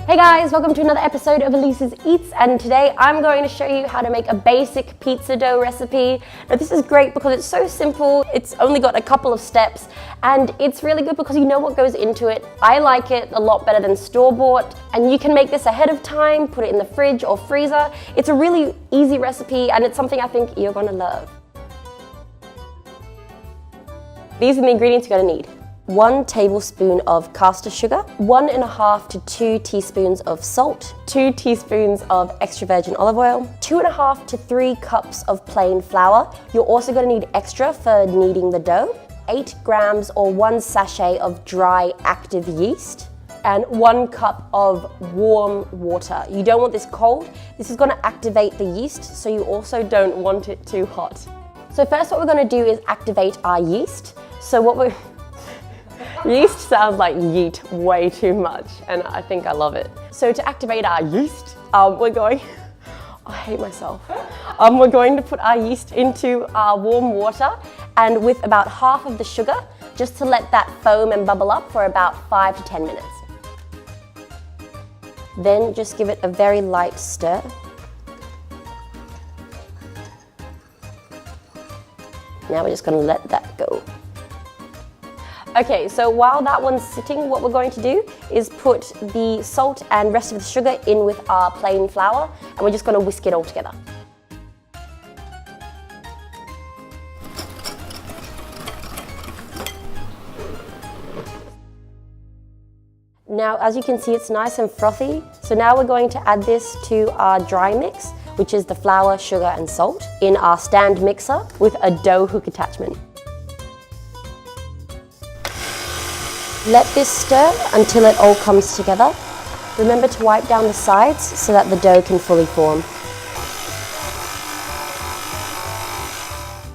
Hey guys, welcome to another episode of Elise's Eats, and today I'm going to show you how to make a basic pizza dough recipe. Now this is great because it's so simple, it's only got a couple of steps, and it's really good because you know what goes into it. I like it a lot better than store-bought, and you can make this ahead of time, put it in the fridge or freezer. It's a really easy recipe and it's something I think you're gonna love. These are the ingredients you're gonna need. 1 tablespoon of caster sugar, 1.5 to 2 teaspoons of salt, 2 teaspoons of extra virgin olive oil, 2.5 to 3 cups of plain flour. You're also going to need extra for kneading the dough, 8 grams or 1 sachet of dry active yeast, and 1 cup of warm water. You don't want this cold. This is going to activate the yeast, so you also don't want it too hot. So first what we're going to do is activate our yeast. Yeast sounds like yeet way too much, and I think I love it. So to activate our yeast, I hate myself. We're going to put our yeast into our warm water and with about half of the sugar, just to let that foam and bubble up for about 5 to 10 minutes. Then just give it a very light stir. Now we're just going to let that go. Okay, so while that one's sitting, what we're going to do is put the salt and rest of the sugar in with our plain flour, and we're just going to whisk it all together. Now, as you can see, it's nice and frothy. So now we're going to add this to our dry mix, which is the flour, sugar, and salt, in our stand mixer with a dough hook attachment. Let this stir until it all comes together. Remember to wipe down the sides so that the dough can fully form.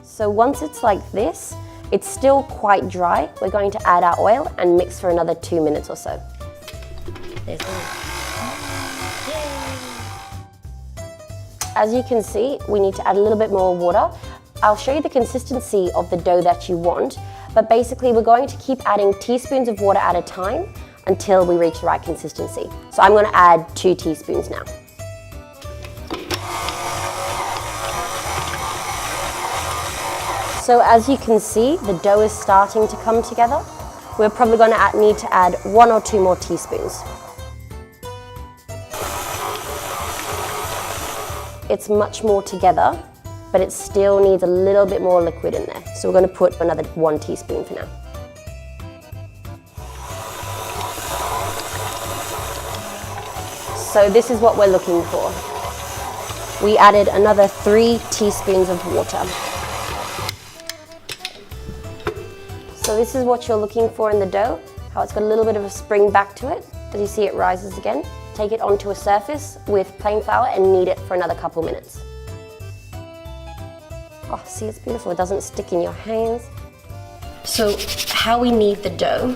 So once it's like this, it's still quite dry. We're going to add our oil and mix for another 2 minutes or so. There's one. As you can see, we need to add a little bit more water. I'll show you the consistency of the dough that you want. But basically we're going to keep adding teaspoons of water at a time until we reach the right consistency. So I'm going to add 2 teaspoons now. So as you can see, the dough is starting to come together. We're probably going to need to add 1 or 2 more teaspoons. It's much more together, but it still needs a little bit more liquid in there. So we're going to put another 1 teaspoon for now. So this is what we're looking for. We added another 3 teaspoons of water. So this is what you're looking for in the dough, how it's got a little bit of a spring back to it. As you see, it rises again. Take it onto a surface with plain flour and knead it for another couple minutes. Oh, see, it's beautiful. It doesn't stick in your hands. So how we knead the dough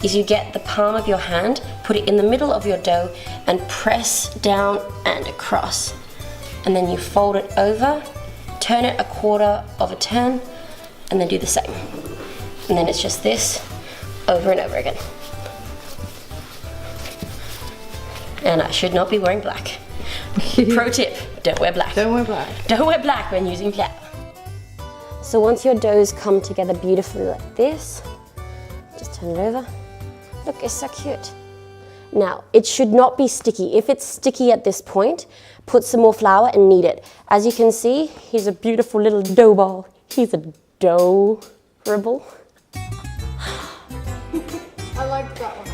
is you get the palm of your hand, put it in the middle of your dough and press down and across. And then you fold it over, turn it a quarter of a turn, and then do the same. And then it's just this over and over again. And I should not be wearing black. Pro tip, don't wear black. Don't wear black. Don't wear black when using flour. So once your doughs come together beautifully like this, just turn it over. Look, it's so cute. Now, it should not be sticky. If it's sticky at this point, put some more flour and knead it. As you can see, he's a beautiful little dough ball. He's a dough-ribble. I like that one.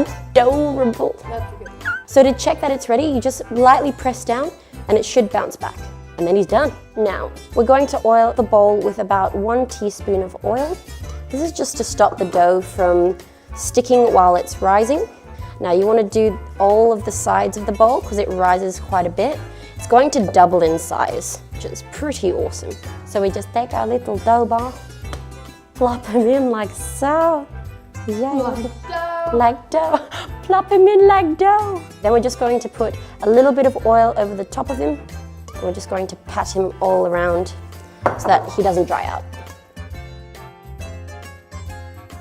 A dough-ribble. That's good. So to check that it's ready, you just lightly press down and it should bounce back. And then he's done. Now, we're going to oil the bowl with about 1 teaspoon of oil. This is just to stop the dough from sticking while it's rising. Now you want to do all of the sides of the bowl because it rises quite a bit. It's going to double in size, which is pretty awesome. So we just take our little dough ball, plop him in like so. Yeah, like dough. Plop him in like dough. Then we're just going to put a little bit of oil over the top of him. We're just going to pat him all around so that he doesn't dry out.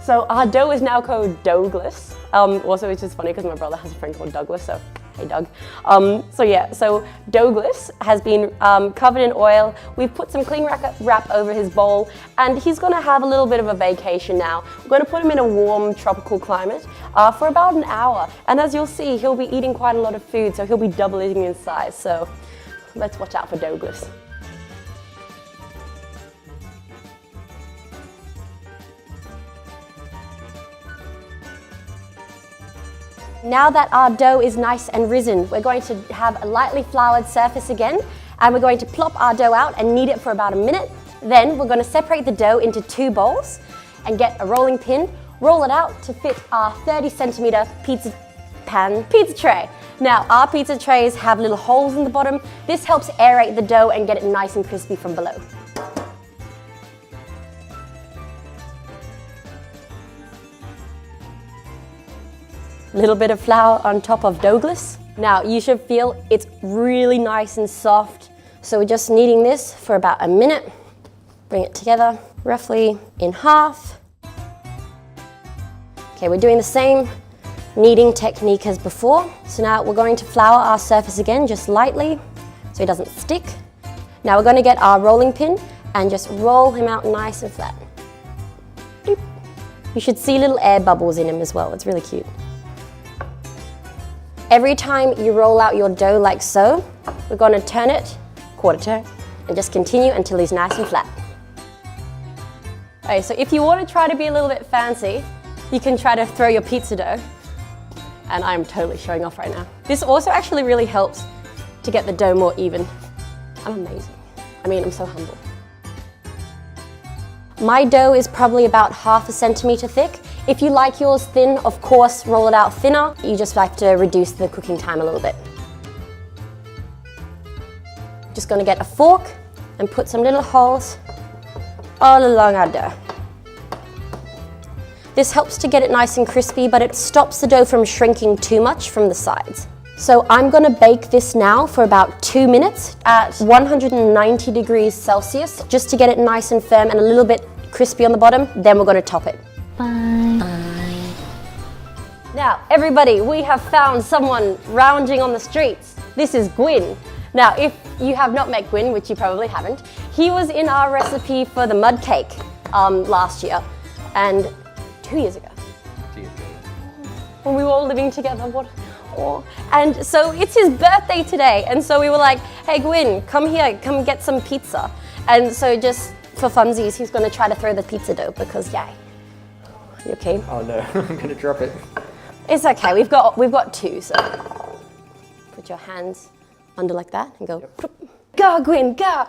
So our dough is now called Douglas. Also, it's just funny because my brother has a friend called Douglas, so hey Doug. So Douglas has been covered in oil. We've put some cling wrap over his bowl, and he's gonna have a little bit of a vacation now. We're gonna put him in a warm tropical climate for about an hour. And as you'll see, he'll be eating quite a lot of food, so he'll be doubling in size. So let's watch out for Douglas. Now that our dough is nice and risen, we're going to have a lightly floured surface again, and we're going to plop our dough out and knead it for about a minute. Then we're going to separate the dough into 2 bowls and get a rolling pin, roll it out to fit our 30cm pizza tray. Now, our pizza trays have little holes in the bottom. This helps aerate the dough and get it nice and crispy from below. Little bit of flour on top of Douglas. Now you should feel it's really nice and soft. So we're just kneading this for about a minute. Bring it together roughly in half. Okay, we're doing the same kneading technique as before. So now we're going to flour our surface again, just lightly, so it doesn't stick. Now we're going to get our rolling pin and just roll him out nice and flat. Doop. You should see little air bubbles in him as well. It's really cute. Every time you roll out your dough like so, we're going to turn it, quarter turn, and just continue until he's nice and flat. Okay, so if you want to try to be a little bit fancy, you can try to throw your pizza dough. And I'm totally showing off right now. This also actually really helps to get the dough more even. I'm amazing. I mean, I'm so humble. My dough is probably about 1/2 centimeter thick. If you like yours thin, of course, roll it out thinner. You just have to reduce the cooking time a little bit. Just gonna get a fork and put some little holes all along our dough. This helps to get it nice and crispy, but it stops the dough from shrinking too much from the sides. So I'm gonna bake this now for about 2 minutes at 190 degrees Celsius, just to get it nice and firm and a little bit crispy on the bottom. Then we're gonna top it. Bye. Now, everybody, we have found someone lounging on the streets. This is Gwyn. Now, if you have not met Gwyn, which you probably haven't, he was in our recipe for the mud cake last year, and 2 years ago. 2 years ago. When we were all living together, and so it's his birthday today, and so we were like, hey Gwyn, come here, come get some pizza. And so just for funsies, he's gonna try to throw the pizza dough because yay. You okay? Oh no, I'm gonna drop it. It's okay, we've got 2, so put your hands under like that and go, yep. Go Gwyn, go!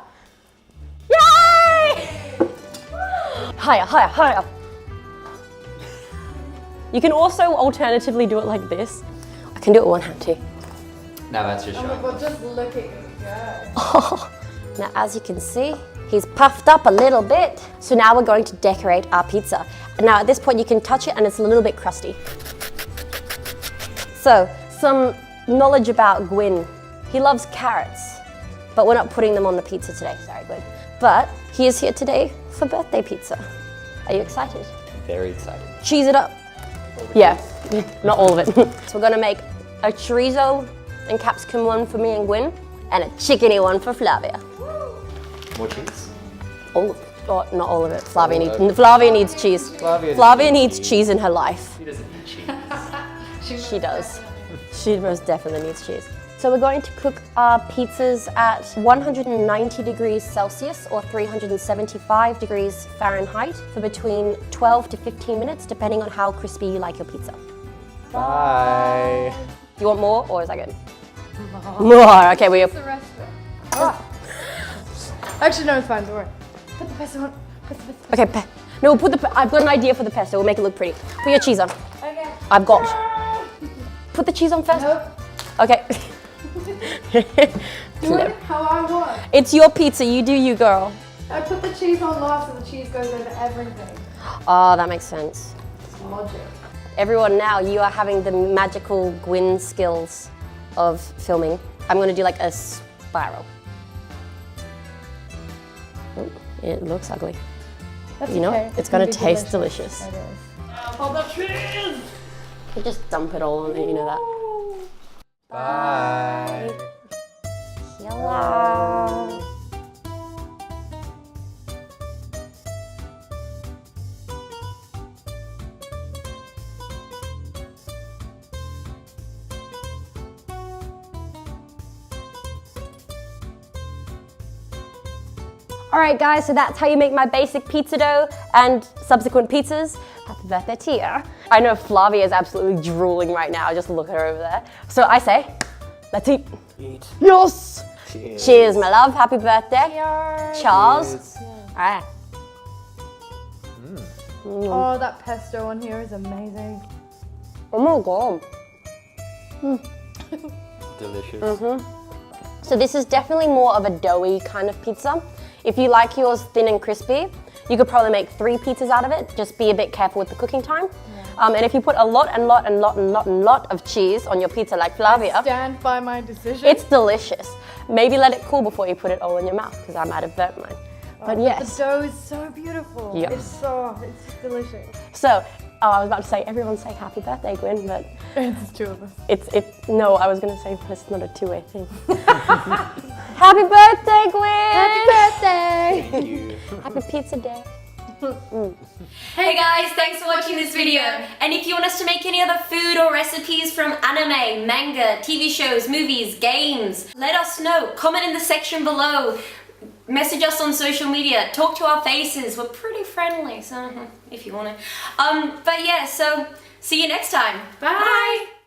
Yay! Higher, higher, higher. You can also alternatively do it like this. I can do it with one hand too. Now that's just showing. Oh my god, just look at you go. Oh. Now as you can see, he's puffed up a little bit. So now we're going to decorate our pizza. And now at this point you can touch it and it's a little bit crusty. So, some knowledge about Gwyn. He loves carrots, but we're not putting them on the pizza today, sorry Gwyn. But he is here today for birthday pizza. Are you excited? Very excited. Cheese it up. Yeah, not all of it. So we're gonna make a chorizo and capsicum one for me and Gwyn, and a chickeny one for Flavia. More cheese? All of it. Oh, not all of it. Flavia needs cheese. Flavia needs cheese in her life. She doesn't need cheese. She does. She most definitely needs cheese. So we're going to cook our pizzas at 190 degrees Celsius or 375 degrees Fahrenheit for between 12 to 15 minutes, depending on how crispy you like your pizza. Bye. You want more, or is that good? More. Okay, we have. The rest of it. Ah. Actually, no, it's fine. Don't worry. Put the pesto on. Put the pesto. Okay, no, I've got an idea for the pesto. We'll make it look pretty. Put your cheese on. Okay. I've got. Put the cheese on first. Nope. Okay. Do it how I want. It's your pizza. You do you, girl. I put the cheese on last, and the cheese goes over everything. Oh, that makes sense. It's logic. Everyone now, you are having the magical Gwyn skills of filming. I'm going to do like a spiral. Ooh, it looks ugly. That's you know, okay. it's going to taste delicious. It is. Oh, the cheese! You just dump it all on it, you know that. Bye. Yalla. Alright guys, so that's how you make my basic pizza dough and subsequent pizzas. Happy birthday to you. I know Flavia is absolutely drooling right now, just look at her over there. So I say, let's eat. Eat. Yes! Cheers. Cheers, my love. Happy birthday. Cheers. Charles. Cheers. Alright. Oh, that pesto on here is amazing. Oh my god. Delicious. So this is definitely more of a doughy kind of pizza. If you like yours thin and crispy, you could probably make 3 pizzas out of it. Just be a bit careful with the cooking time. Yeah. And if you put a lot of cheese on your pizza like Flavia, Stand by my decision. it's delicious. Maybe let it cool before you put it all in your mouth, because I might have burnt mine. But yes. The dough is so beautiful. Yeah. It's just delicious. So, I was about to say, everyone say happy birthday, Gwyn, but It's 2 of us. no, I was going to say, but it's not a 2-way thing. Happy birthday, Gwyn! Happy birthday! Thank you. Happy pizza day. Hey guys, thanks for watching this video. And if you want us to make any other food or recipes from anime, manga, TV shows, movies, games, let us know. Comment in the section below. Message us on social media. Talk to our faces. We're pretty friendly, so if you want to. But yeah, so see you next time. Bye.